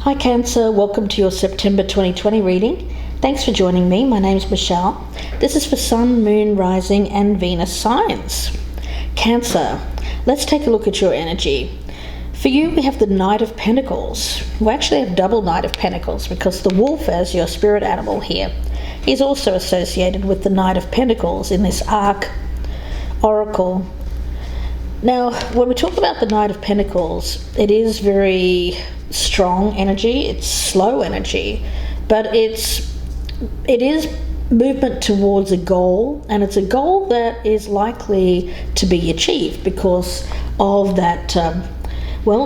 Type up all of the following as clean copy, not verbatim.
Hi Cancer, welcome to your September 2020 reading. Thanks for joining me. My name's Michelle. This is for Sun, Moon, Rising and Venus signs. Cancer, let's take a look at your energy. For you, we have the Knight of Pentacles. We actually have double Knight of Pentacles because the wolf, as your spirit animal here, is also associated with the Knight of Pentacles in this arc oracle. Now, when we talk about the Knight of Pentacles, it is very strong energy, it's slow energy, but it is movement towards a goal, and it's a goal that is likely to be achieved because of that,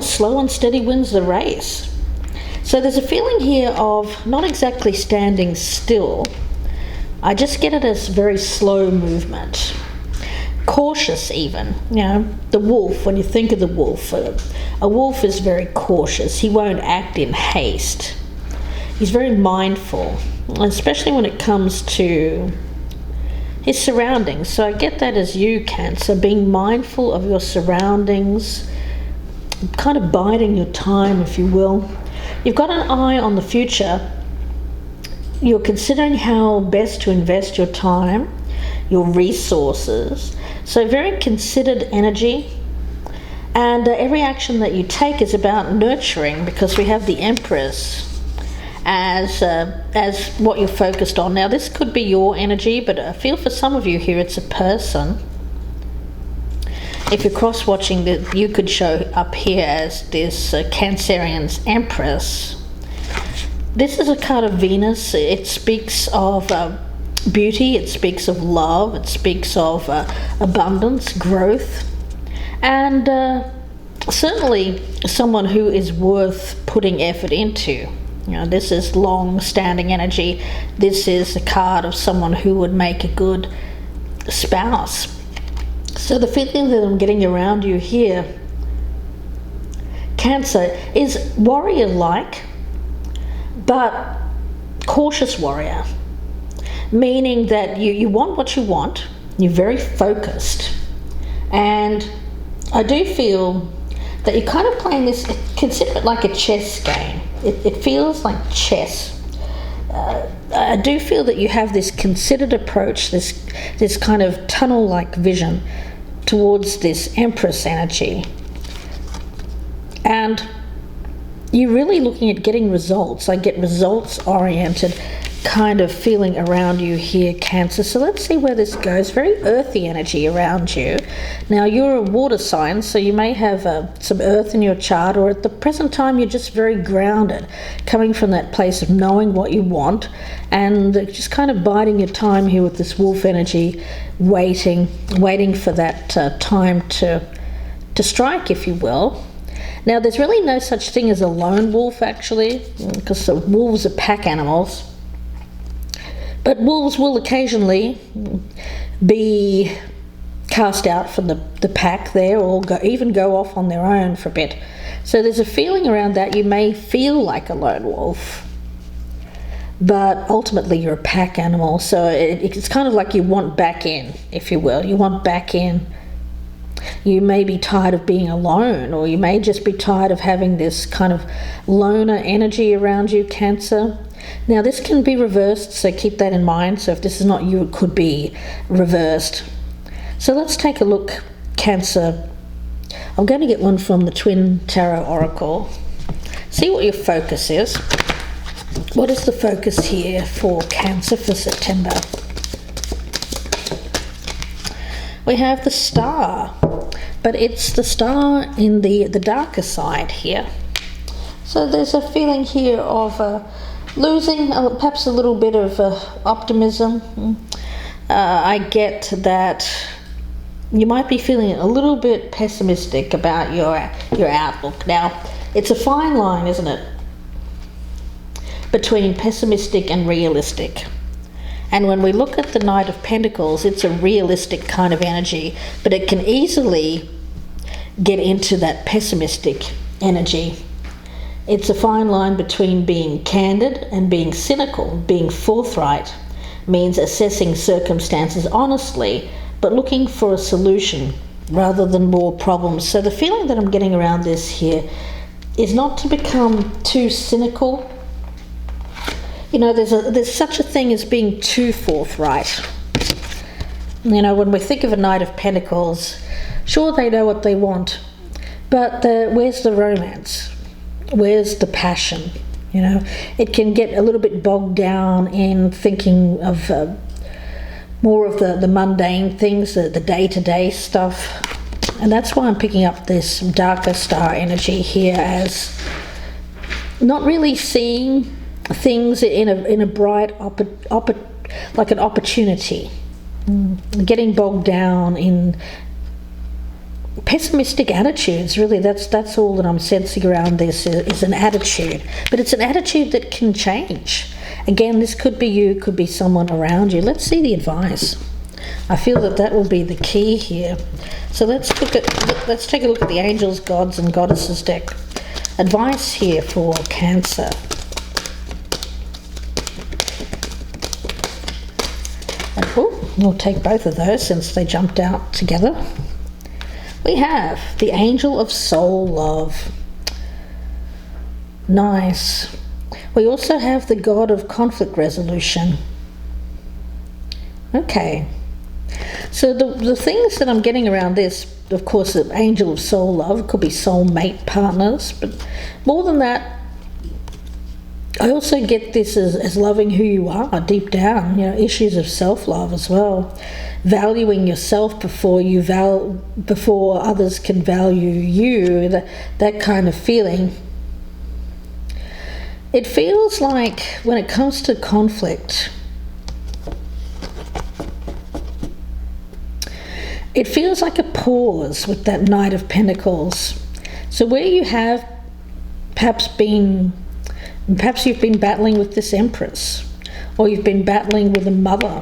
slow and steady wins the race. So there's a feeling here of not exactly standing still. I just get it as very slow movement. Cautious even, the wolf, when you think of the wolf, a wolf is very cautious. He won't act in haste. He's very mindful, especially when it comes to his surroundings. So I get that as you, Cancer, being mindful of your surroundings, kind of biding your time, if you will. You've got an eye on the future. You're considering how best to invest your time, your resources. So very considered energy, and every action that you take is about nurturing, because we have the Empress as what you're focused on. Now this could be your energy, but I feel for some of you here it's a person. If you're cross-watching, that you could show up here as this Cancerian's Empress. This is a card of Venus. It speaks of beauty, it speaks of love, it speaks of abundance, growth, and certainly someone who is worth putting effort into. This is long-standing energy. This is a card of someone who would make a good spouse. So the feeling that I'm getting around you here, Cancer, is warrior-like, but cautious warrior. Meaning that you want what you want, you're very focused, and I do feel that you're kind of playing this, consider it like a chess game. It feels like chess. I do feel that you have this considered approach, this kind of tunnel-like vision towards this Empress energy, and you're really looking at getting results. I get results-oriented kind of feeling around you here, Cancer. So let's see where this goes. Very earthy energy around you. Now you're a water sign, so you may have some earth in your chart, or at the present time you're just very grounded, coming from that place of knowing what you want and just kind of biding your time here with this wolf energy, waiting for that time to strike, if you will. Now there's really no such thing as a lone wolf, actually, because the wolves are pack animals. But wolves will occasionally be cast out from the pack there, or even go off on their own for a bit. So there's a feeling around that you may feel like a lone wolf, but ultimately you're a pack animal. So it's kind of like you want back in, if you will. You want back in. You may be tired of being alone, or you may just be tired of having this kind of loner energy around you, Cancer. Now this can be reversed, so keep that in mind. So if this is not you, it could be reversed. So let's take a look, Cancer. I'm going to get one from the Twin Tarot Oracle. See what your focus is. What is the focus here for Cancer for September? We have the Star, but it's the Star in the darker side here. So there's a feeling here of losing perhaps a little bit of optimism. I get that you might be feeling a little bit pessimistic about your outlook. Now, it's a fine line, isn't it, between pessimistic and realistic. And when we look at the Knight of Pentacles, it's a realistic kind of energy, but it can easily get into that pessimistic energy. It's a fine line between being candid and being cynical. Being forthright means assessing circumstances honestly, but looking for a solution rather than more problems. So the feeling that I'm getting around this here is not to become too cynical. You know, there's such a thing as being too forthright. You know, when we think of a Knight of Pentacles, sure, they know what they want, but where's the romance? Where's the passion? You know, it can get a little bit bogged down in thinking of more of the mundane things, the day-to-day stuff. And that's why I'm picking up this darker star energy here as not really seeing things in a bright, like an opportunity. Getting bogged down in pessimistic attitudes, really. That's all that I'm sensing around this is an attitude. But it's an attitude that can change. Again, this could be you, could be someone around you. Let's see the advice. I feel that will be the key here. So let's take a look at the angels, gods and goddesses deck. Advice here for Cancer. We'll take both of those since they jumped out together. We have the Angel of Soul Love. Nice. We also have the God of Conflict Resolution. Okay. So the things that I'm getting around this, of course, the Angel of Soul Love could be soulmate partners, but more than that, I also get this as loving who you are deep down, you know, issues of self-love as well. Valuing yourself before others can value you, that kind of feeling. It feels like when it comes to conflict, it feels like a pause with that Knight of Pentacles. So where you have perhaps you've been battling with this Empress, or you've been battling with a mother,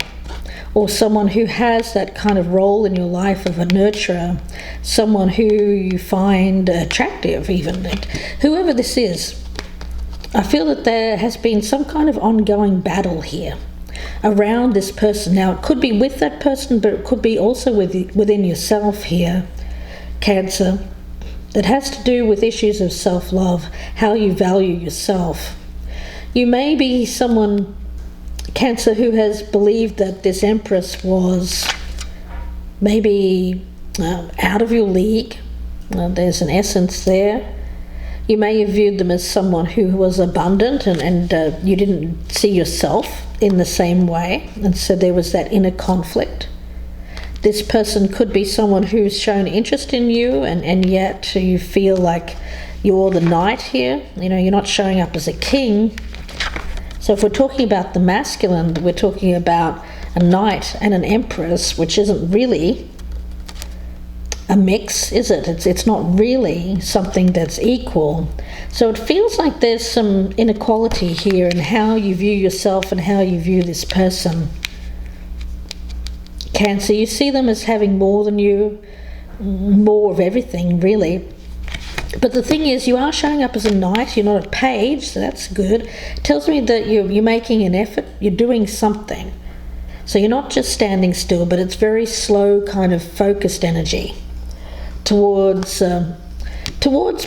or someone who has that kind of role in your life of a nurturer, someone who you find attractive even. Whoever this is, I feel that there has been some kind of ongoing battle here around this person. Now, it could be with that person, but it could be also within yourself here, Cancer. That has to do with issues of self-love, how you value yourself. You may be someone, Cancer, who has believed that this Empress was maybe out of your league. There's an essence there. You may have viewed them as someone who was abundant and you didn't see yourself in the same way, and so there was that inner conflict. This person could be someone who's shown interest in you and yet you feel like you're the knight here. You know, you're not showing up as a king. So if we're talking about the masculine, we're talking about a knight and an empress, which isn't really a mix, is it? It's not really something that's equal. So it feels like there's some inequality here in how you view yourself and how you view this person. Cancer, you see them as having more than you, more of everything, really. But the thing is, you are showing up as a knight, you're not a page, so that's good. It tells me that you're making an effort, you're doing something. So you're not just standing still, but it's very slow, kind of focused energy towards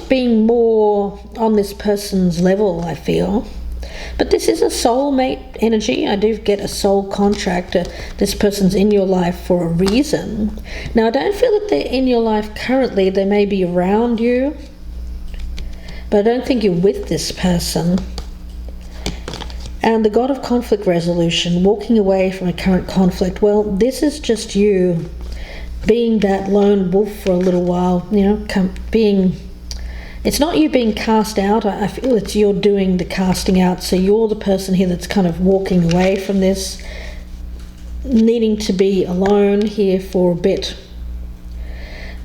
being more on this person's level, I feel. But this is a soulmate energy. I do get a soul contract. This person's in your life for a reason. Now, I don't feel that they're in your life currently. They may be around you, but I don't think you're with this person. And the God of Conflict Resolution, walking away from a current conflict. Well, this is just you being that lone wolf for a little while, you know, it's not you being cast out. I feel it's you're doing the casting out. So you're the person here that's kind of walking away from this, needing to be alone here for a bit.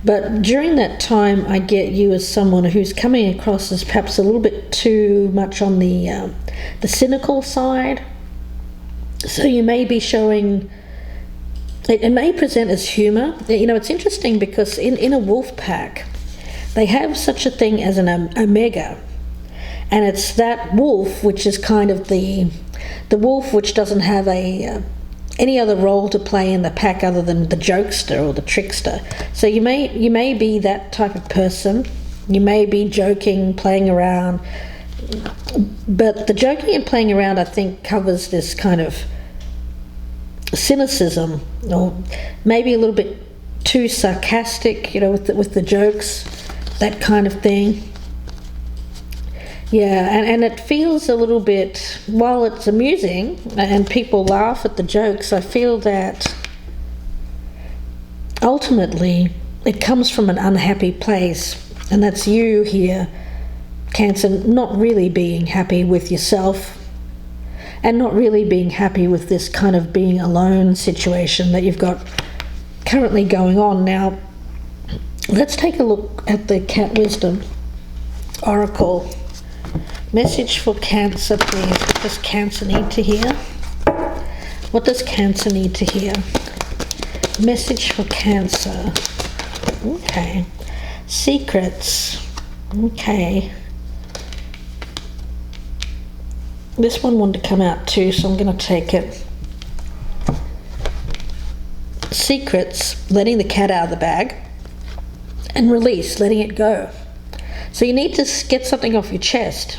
But during that time, I get you as someone who's coming across as perhaps a little bit too much on the cynical side. So you may be showing, it may present as humor. You know, it's interesting because in a wolf pack, they have such a thing as an omega, and it's that wolf which is kind of the wolf which doesn't have any other role to play in the pack other than the jokester or the trickster. So you may be that type of person, You may be joking, playing around, but the joking and playing around, I think, covers this kind of cynicism, or maybe a little bit too sarcastic, with the jokes, that kind of thing. Yeah, and it feels a little bit, while it's amusing and people laugh at the jokes, I feel that ultimately it comes from an unhappy place, and that's you here, Cancer, not really being happy with yourself and not really being happy with this kind of being alone situation that you've got currently going on. Now, let's take a look at the Cat Wisdom Oracle. Message for Cancer, please. What does Cancer need to hear? What does Cancer need to hear? Message for Cancer. Okay. Secrets. Okay. This one wanted to come out too, so I'm going to take it. Secrets, letting the cat out of the bag, and release, letting it go. So you need to get something off your chest.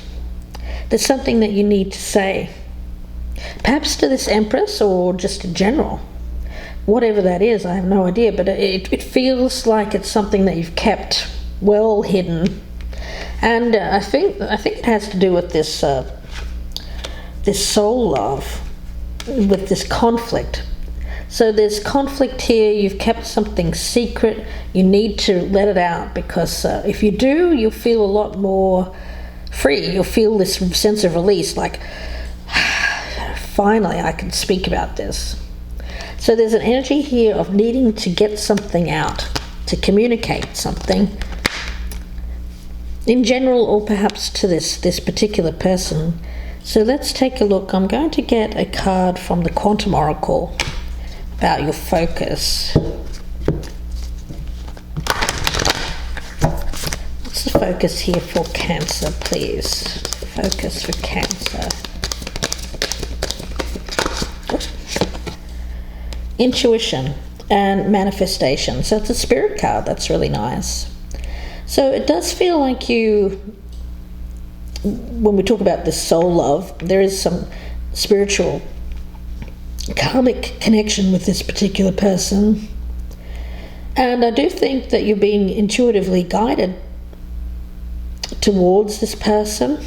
There's something that you need to say, perhaps to this Empress or just in general. Whatever that is, I have no idea, but it feels like it's something that you've kept well hidden, and I think it has to do with this this soul love, with this conflict. So there's conflict here. You've kept something secret. You need to let it out, because if you do, you'll feel a lot more free. You'll feel this sense of release, like finally I can speak about this. So there's an energy here of needing to get something out, to communicate something in general, or perhaps to this particular person. So let's take a look. I'm going to get a card from the Quantum Oracle about your focus. What's the focus here for Cancer, please? Focus for Cancer. Intuition and manifestation. So it's a spirit card. That's really nice. So it does feel like you, when we talk about this soul love, there is some spiritual karmic connection with this particular person. And I do think that you're being intuitively guided towards this person.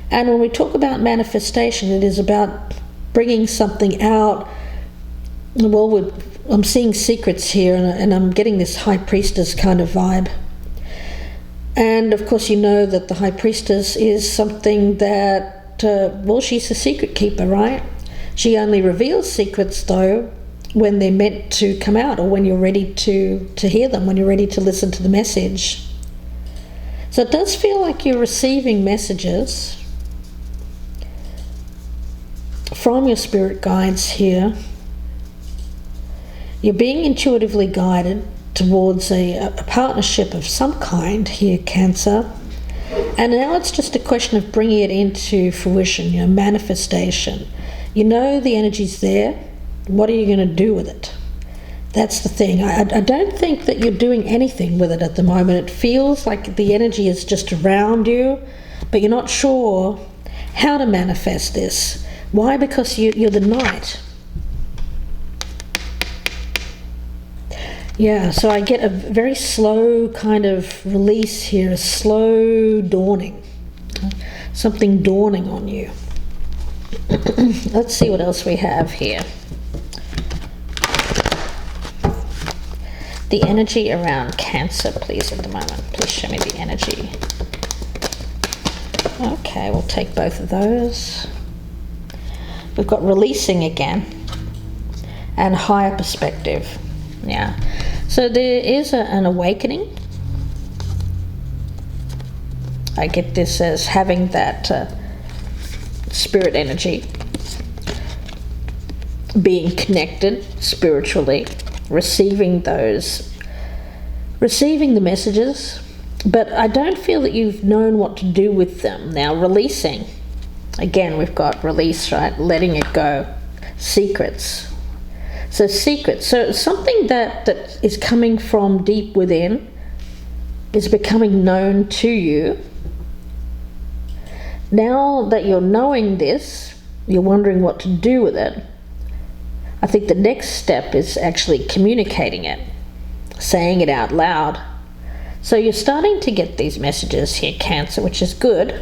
And when we talk about manifestation, it is about bringing something out. Well, I'm seeing secrets here, and I'm getting this High Priestess kind of vibe. And of course, you know that the High Priestess is something that, well, she's a secret keeper, right? She only reveals secrets, though, when they're meant to come out, or when you're ready to hear them, when you're ready to listen to the message. So it does feel like you're receiving messages from your spirit guides here. You're being intuitively guided towards a partnership of some kind here, Cancer. And now it's just a question of bringing it into fruition, manifestation. You know the energy's there. What are you going to do with it? That's the thing. I don't think that you're doing anything with it at the moment. It feels like the energy is just around you, but you're not sure how to manifest this. Why? Because you're the Knight. Yeah, so I get a very slow kind of release here, a slow dawning. Something dawning on you. Let's see what else we have here. The energy around Cancer, please, at the moment. Please show me the energy. Okay, we'll take both of those. We've got releasing again and higher perspective. Yeah, so there is an awakening. I get this as having that spirit energy, being connected spiritually, receiving the messages, but I don't feel that you've known what to do with them. Now, releasing, again, we've got release, right? Letting it go. Secrets. So secrets, so something that is coming from deep within, is becoming known to you. Now that you're knowing this, you're wondering what to do with it. I think the next step is actually communicating it, saying it out loud. So you're starting to get these messages here, Cancer, which is good.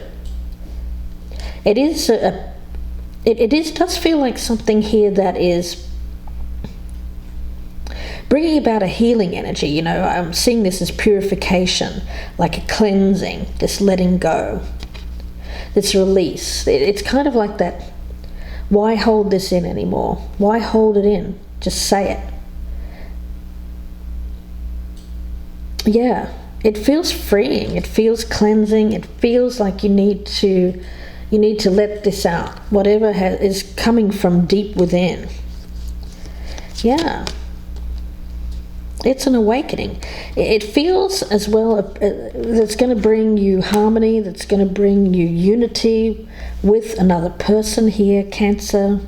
It does feel like something here that is bringing about a healing energy. You know, I'm seeing this as purification, like a cleansing, this letting go, this release. It's kind of like that. Why hold this in anymore? Why hold it in? Just say it. Yeah, it feels freeing. It feels cleansing. It feels like you need to let this out. Whatever is coming from deep within. Yeah. It's an awakening. It feels as well that's going to bring you harmony, that's going to bring you unity with another person here, Cancer.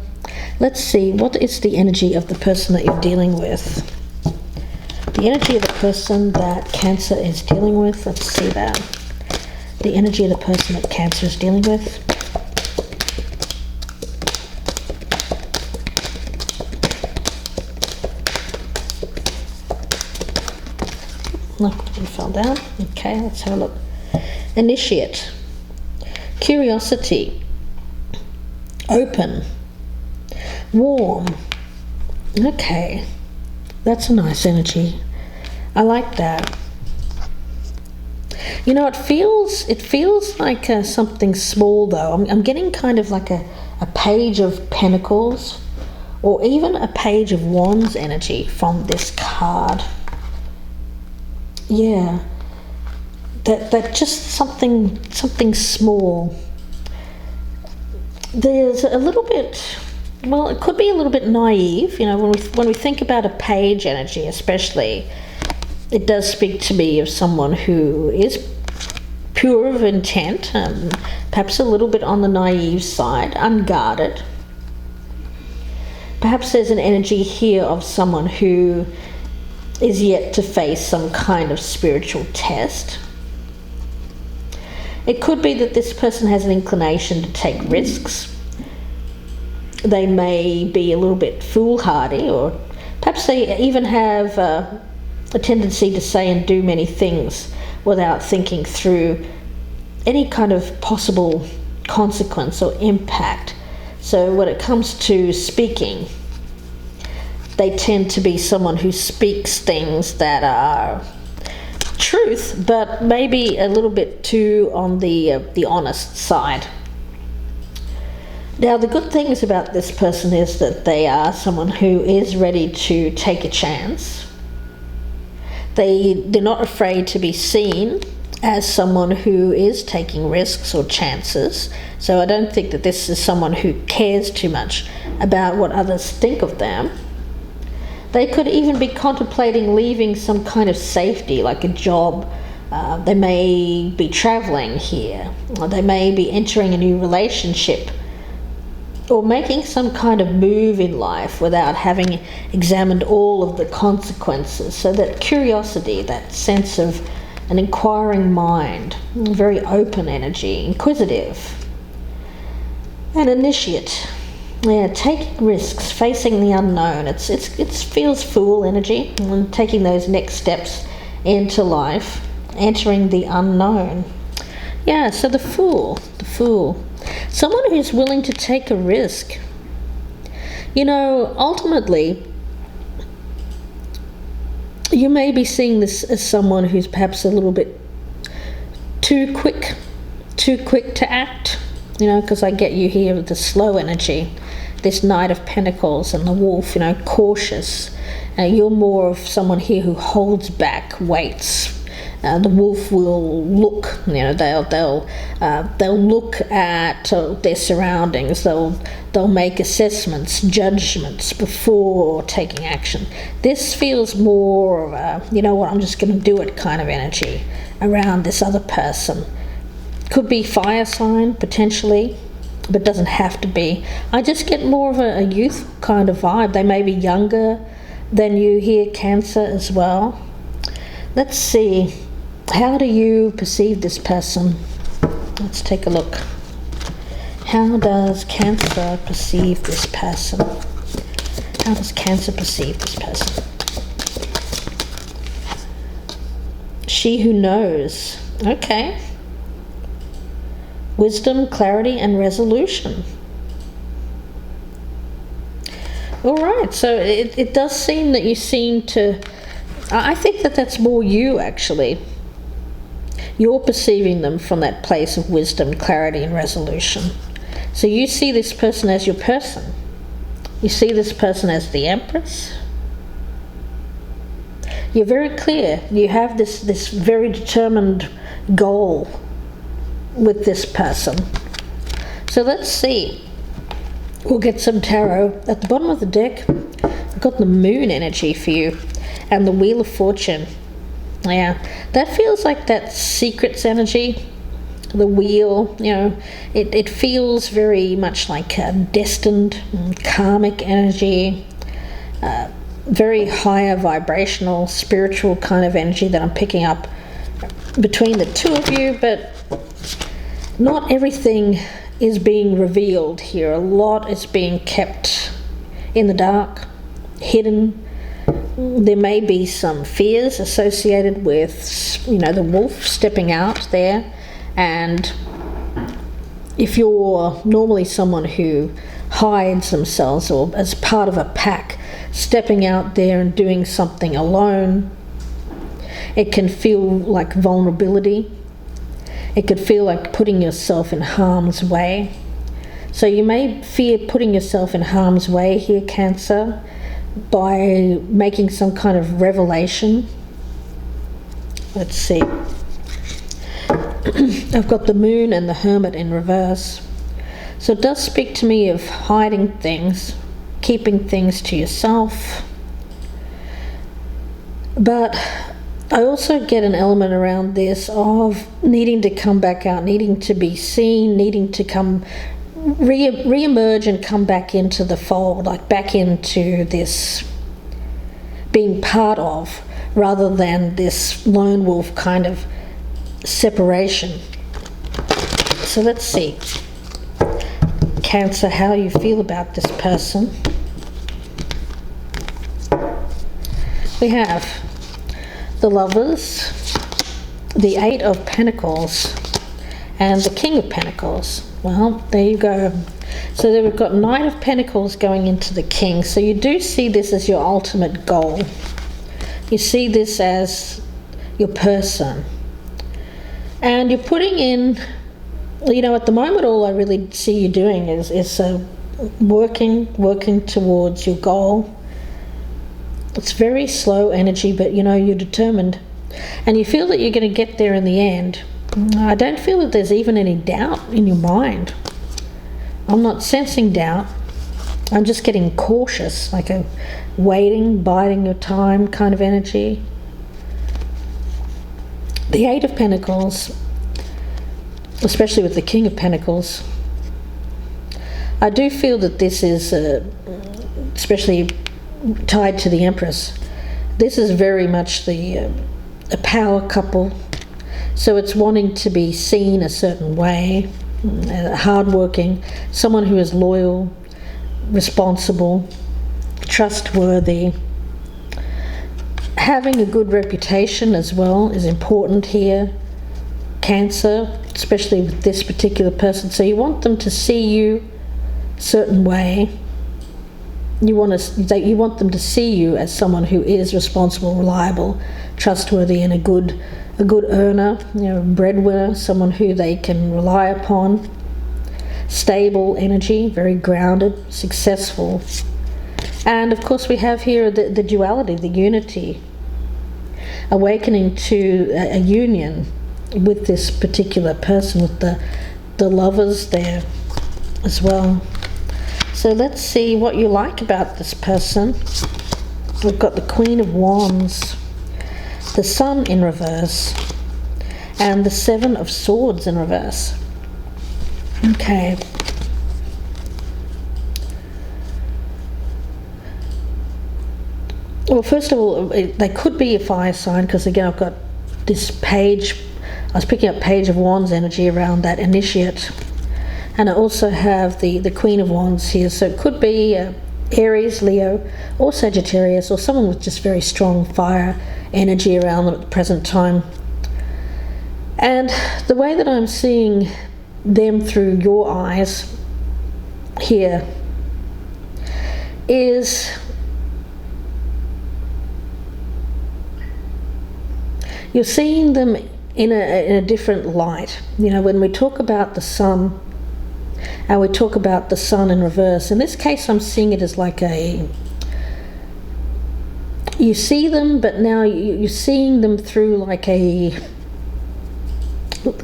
Let's see, what is the energy of the person that you're dealing with? The energy of the person that Cancer is dealing with, let's see that. The energy of the person that Cancer is dealing with. Look, it fell down. Okay, let's have a look. Initiate. Curiosity. Open. Warm. Okay, that's a nice energy. I like that. You know, it feels like something small though. I'm getting kind of like a page of Pentacles, or even a page of Wands energy from this card. Yeah, that just something small. There's a little bit, well, it could be a little bit naive, you know, when we think about a page energy especially, it does speak to me of someone who is pure of intent, perhaps a little bit on the naive side, unguarded. Perhaps there's an energy here of someone who is yet to face some kind of spiritual test. It could be that this person has an inclination to take risks. They may be a little bit foolhardy, or perhaps they even have a tendency to say and do many things without thinking through any kind of possible consequence or impact. So when it comes to speaking, they tend to be someone who speaks things that are truth, but maybe a little bit too on the honest side. Now, the good things about this person is that they are someone who is ready to take a chance. They're not afraid to be seen as someone who is taking risks or chances. So I don't think that this is someone who cares too much about what others think of them. They could even be contemplating leaving some kind of safety, like a job. They may be traveling here, or they may be entering a new relationship, or making some kind of move in life without having examined all of the consequences. So that curiosity, that sense of an inquiring mind, very open energy, inquisitive, and initiate. Yeah, taking risks, facing the unknown. It feels fool energy, and taking those next steps into life, entering the unknown. Yeah, so the fool. Someone who's willing to take a risk. You know, ultimately, you may be seeing this as someone who's perhaps a little bit too quick to act. You know, because I get you here with the slow energy. This Knight of Pentacles and the Wolf, you know, cautious. You're more of someone here who holds back, waits. The Wolf will look, you know, they'll look at their surroundings. They'll make assessments, judgments before taking action. This feels more of a, you know what, I'm just going to do it kind of energy around this other person. Could be fire sign potentially, but doesn't have to be. I just get more of a youth kind of vibe. They may be younger than you here, Cancer, as well. Let's see. How do you perceive this person? Let's take a look. How does Cancer perceive this person? How does Cancer perceive this person? She who knows. Okay. Wisdom, clarity, and resolution. All right, so it does seem that you seem to... I think that that's more you, actually. You're perceiving them from that place of wisdom, clarity, and resolution. So you see this person as your person. You see this person as the Empress. You're very clear. You have this very determined goal with this person. So let's see. We'll get some tarot. At the bottom of the deck, I've got the Moon energy for you and the Wheel of Fortune. Yeah, that feels like that secrets energy. The wheel, you know, it feels very much like destined, karmic energy, very higher vibrational, spiritual kind of energy that I'm picking up between the two of you, but not everything is being revealed here. A lot is being kept in the dark, hidden. There may be some fears associated with, you know, the wolf stepping out there. And if you're normally someone who hides themselves or as part of a pack, stepping out there and doing something alone, it can feel like vulnerability. It could feel like putting yourself in harm's way. So you may fear putting yourself in harm's way here, Cancer, by making some kind of revelation. Let's see. I've got the Moon and the Hermit in reverse. So it does speak to me of hiding things, keeping things to yourself. But I also get an element around this of needing to come back out, needing to be seen, needing to come re-emerge and come back into the fold, like back into this being part of, rather than this lone wolf kind of separation. So let's see, Cancer, how you feel about this person. We have the Lovers, the Eight of Pentacles, and the King of Pentacles. Well, there you go. So then we've got Knight of Pentacles going into the King. So you do see this as your ultimate goal. You see this as your person. And you're putting in, you know, at the moment all I really see you doing is working towards your goal. It's very slow energy, but you know, you're determined. And you feel that you're going to get there in the end. I don't feel that there's even any doubt in your mind. I'm not sensing doubt. I'm just getting cautious, like a waiting, biding your time kind of energy. The Eight of Pentacles, especially with the King of Pentacles, I do feel that this is, especially tied to the Empress, this is very much a power couple. So it's wanting to be seen a certain way, hardworking, someone who is loyal, responsible, trustworthy. Having a good reputation as well is important here, Cancer, especially with this particular person. So you want them to see you a certain way. You want them to see you as someone who is responsible, reliable, trustworthy, and a good earner, you know, breadwinner, someone who they can rely upon. Stable energy, very grounded, successful. And of course we have here the duality, the unity, awakening to a union with this particular person, with the Lovers there as well. So let's see what you like about this person. We've got the Queen of Wands, the Sun in reverse, and the Seven of Swords in reverse. Okay. Well, first of all, they could be a fire sign, because again I've got this page. I was picking up Page of Wands energy around that initiate. And I also have the Queen of Wands here. So it could be Aries, Leo, or Sagittarius, or someone with just very strong fire energy around them at the present time. And the way that I'm seeing them through your eyes here is you're seeing them in a different light. You know, when we talk about the sun, and we talk about the sun in reverse, in this case I'm seeing it as like you see them, but now you're seeing them through like a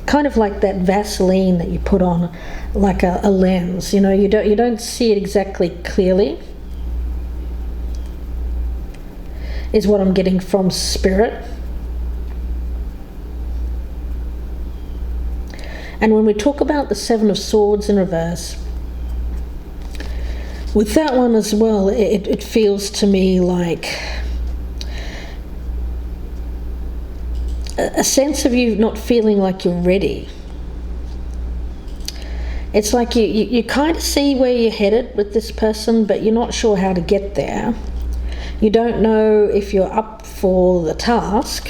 kind of like that Vaseline that you put on, like a lens. You know, you don't see it exactly clearly, is what I'm getting from Spirit. And when we talk about the Seven of Swords in reverse, with that one as well, it feels to me like a sense of you not feeling like you're ready. It's like you kind of see where you're headed with this person, but you're not sure how to get there. You don't know if you're up for the task.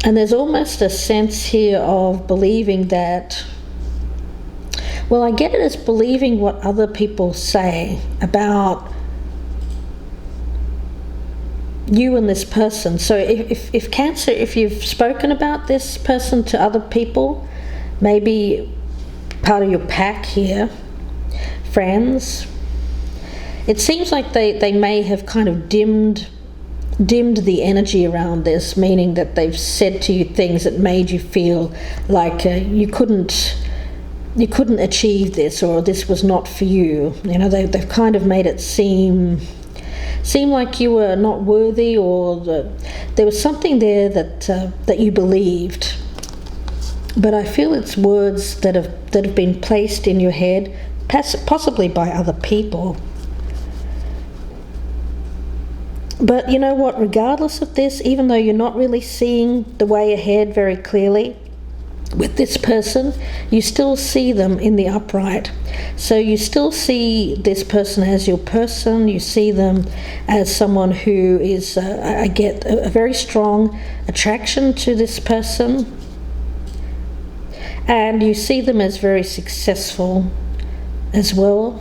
And there's almost a sense here of believing that, well, I get it as believing what other people say about you and this person. So if Cancer, if you've spoken about this person to other people, maybe part of your pack here, friends, it seems like they may have kind of dimmed the energy around this, meaning that they've said to you things that made you feel like you couldn't achieve this, or this was not for you. You know, they've kind of made it seem like you were not worthy, or there was something there that you believed. But I feel it's words that have been placed in your head, possibly by other people. But you know what, regardless of this, even though you're not really seeing the way ahead very clearly with this person, you still see them in the upright. So you still see this person as your person. You see them as someone who is, I get a very strong attraction to this person. And you see them as very successful as well.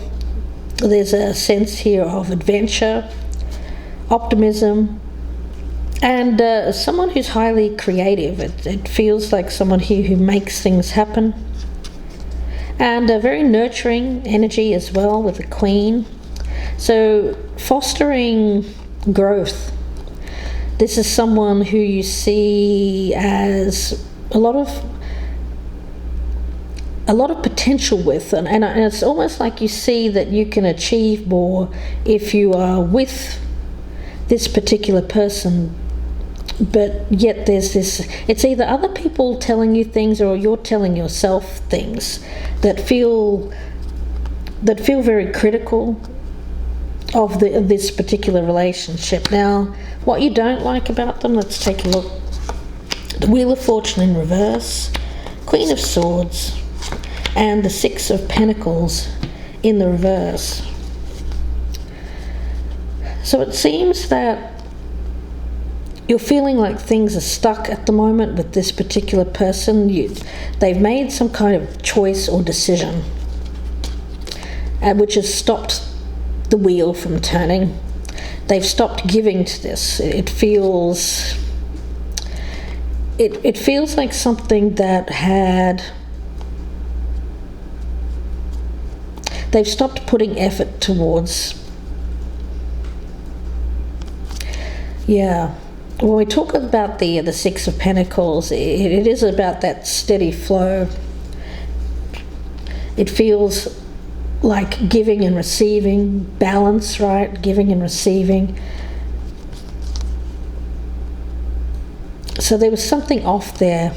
There's a sense here of adventure, optimism, and someone who's highly creative. It feels like someone here who makes things happen, and a very nurturing energy as well with the Queen. So fostering growth. This is someone who you see as a lot of potential with, and it's almost like you see that you can achieve more if you are with this particular person. But yet there's this, it's either other people telling you things, or you're telling yourself things that feel very critical of this particular relationship. Now, what you don't like about them, let's take a look. The Wheel of Fortune in reverse, Queen of Swords, and the Six of Pentacles in the reverse. So it seems that you're feeling like things are stuck at the moment with this particular person. They've made some kind of choice or decision, which has stopped the wheel from turning. They've stopped giving to this. It feels like something that had... They've stopped putting effort towards... Yeah. When we talk about the Six of Pentacles, it is about that steady flow. It feels like giving and receiving, balance, right? Giving and receiving. So there was something off there.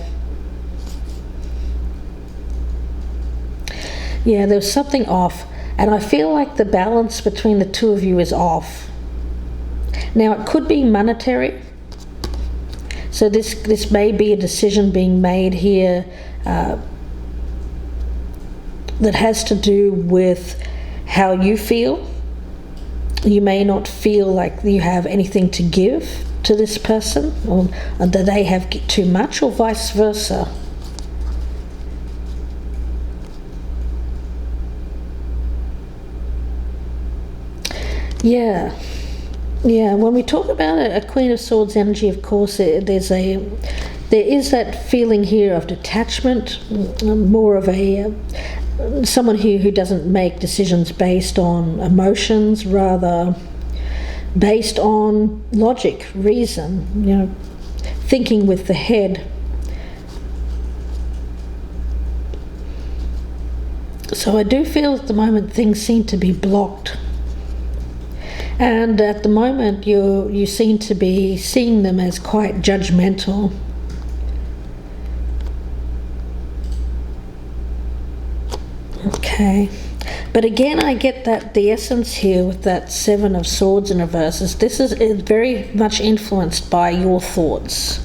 Yeah, there was something off. And I feel like the balance between the two of you is off. Now, it could be monetary. So this may be a decision being made here that has to do with how you feel. You may not feel like you have anything to give to this person, or that they have too much, or vice versa. Yeah, when we talk about a Queen of Swords energy, of course, there is that feeling here of detachment, more of a someone who doesn't make decisions based on emotions, rather based on logic, reason, thinking with the head. So I do feel at the moment things seem to be blocked. And at the moment you seem to be seeing them as quite judgmental. Okay. But again, I get that the essence here with that Seven of Swords in reverse is this is very much influenced by your thoughts.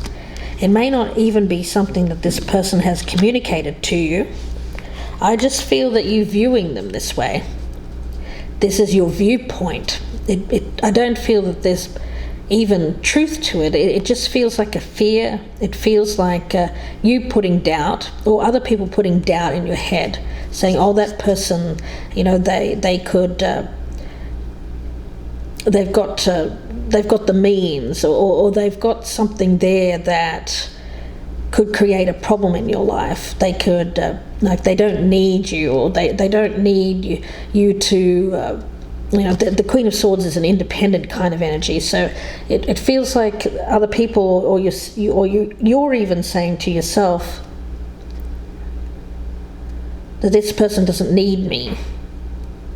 It may not even be something that this person has communicated to you. I just feel that you're viewing them this way. This is your viewpoint. I don't feel that there's even truth to it. It just feels like a fear. It feels like you putting doubt, or other people putting doubt in your head, saying, "Oh, that person, they could, they've got the means, or they've got something there that could create a problem in your life. They could, they don't need you, or they don't need you to." The Queen of Swords is an independent kind of energy, so it feels like other people, or you're even saying to yourself that this person doesn't need me.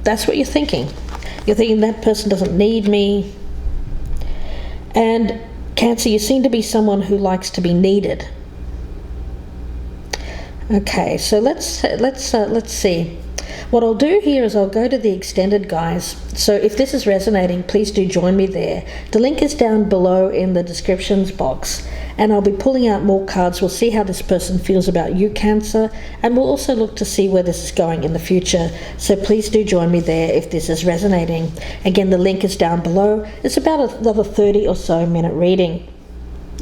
That's what you're thinking. You're thinking that person doesn't need me. And Cancer, you seem to be someone who likes to be needed. Okay, so let's see. What I'll do here is I'll go to the extended, guys. So if this is resonating, please do join me there. The link is down below in the descriptions box, and I'll be pulling out more cards. We'll see how this person feels about you, Cancer, and we'll also look to see where this is going in the future. So please do join me there if this is resonating. Again, the link is down below. It's about another 30 or so minute reading.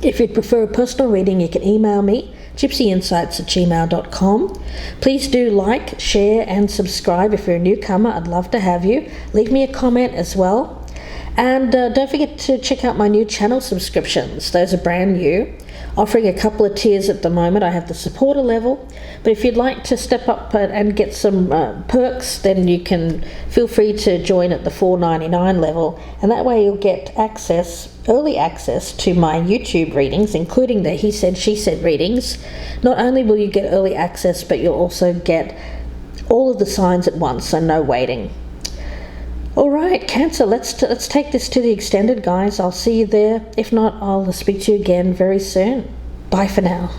If you'd prefer a personal reading, you can email me, gypsyinsights@gmail.com. Please do like, share and subscribe. If you're a newcomer, I'd love to have you. Leave me a comment as well. And don't forget to check out my new channel subscriptions. Those are brand new. Offering a couple of tiers at the moment. I have the supporter level, but if you'd like to step up and get some perks, then you can feel free to join at the $4.99 level, and that way you'll get early access to my YouTube readings, including the He Said, She Said readings. Not only will you get early access, but you'll also get all of the signs at once, so no waiting. All right, Cancer, let's take this to the extended, guys. I'll see you there. If not, I'll speak to you again very soon. Bye for now.